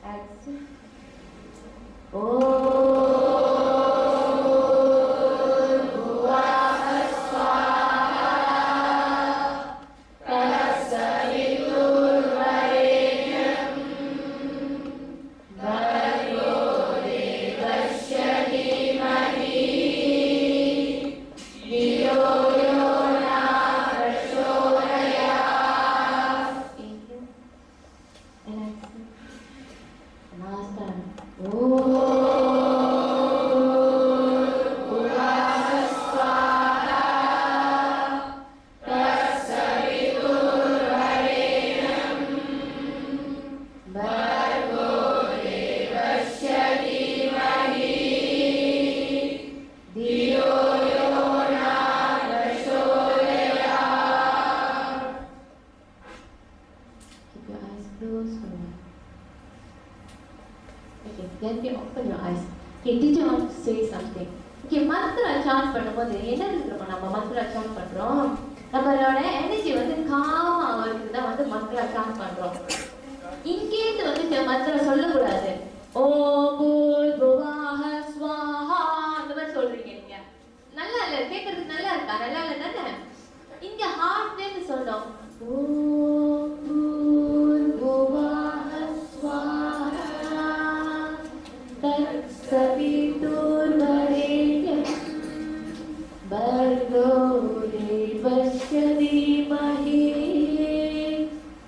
Exhale. Oh. Then you open your eyes. Okay, teacher wants to say something. Okay, mantra chant பண்ணும்போது என்ன இருக்குறோம் நம்ம mantra chant பண்றோம். நம்மளோட எனர்ஜி வந்து காமா ஆவறதுக்கு தான் வந்து mantra chant பண்றோம். இங்கேந்து வந்து mantra சொல்ல கூடாது. ஓம் பூர் புவஹ ஸ்வாஹா அந்த மாதிரி சொல்றீங்க நீங்க. நல்லா இல்ல கேக்குறதுக்கு நல்லா இருக்கா? நல்லா இல்ல தானே? இங்க ஹார்ட்ல இருந்து சொல்லணும். ஓம் பூர் புவஹ ஸ்வாஹா तत्सवितुर्वरेण्यं भर्गो देवस्य धीमहि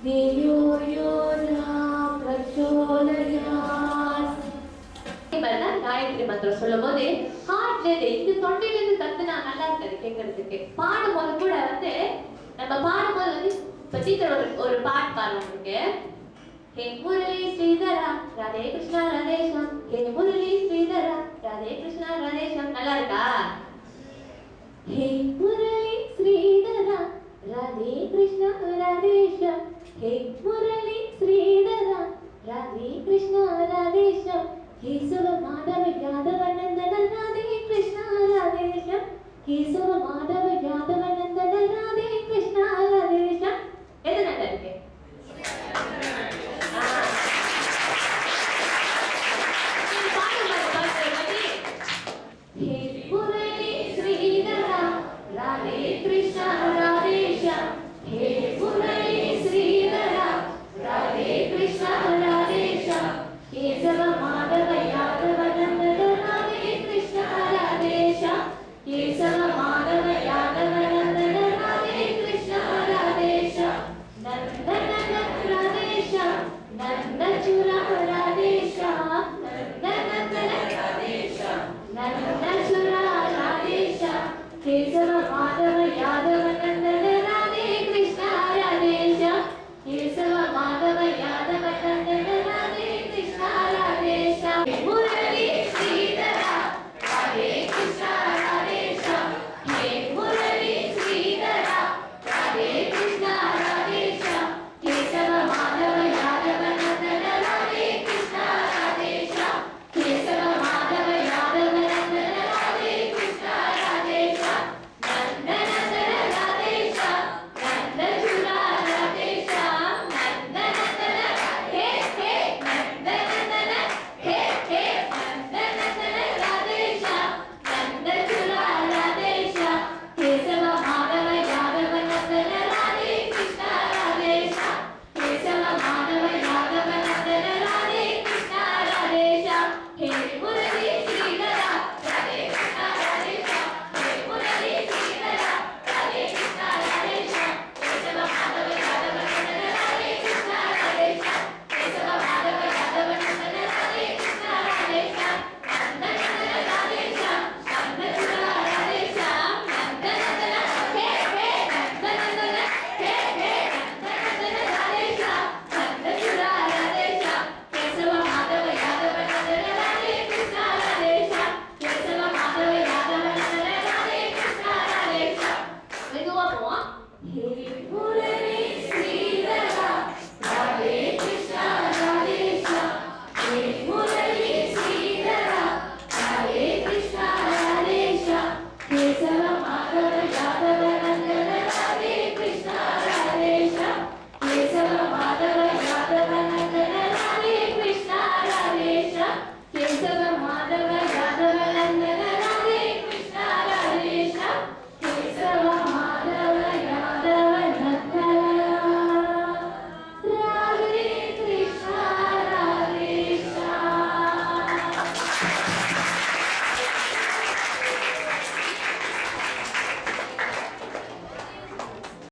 धियो यो न प्रचोदयात्. இப்பதான் காயத்ரி மந்திரம் சொல்லும்போது ஹார்ட்ல இருந்து தொண்டையில இருந்து கத்துனா நல்லா இருக்காது கேட்கறதுக்கு. பாடும்போது கூட வந்து நம்ம பாடும்போது வந்து டீச்சர் ஒரு பாட்டு பாடுறோம். हे मुरली श्रीधरा राधे कृष्णा राधेशम हे मुरली श्रीधरा राधे कृष्णा राधेशम நல்லா இருக்கா? हे मुरली श्रीधरा राधे कृष्णा राधेशम हे मुरली श्रीधरा राधे कृष्णा राधेशम केशव माधव यादव नंदन राधे कृष्णा राधेशम केशव माधव यादव नंदन राधे कृष्णा राधेशम எது நல்லா இருக்கு? केशव माधव यादव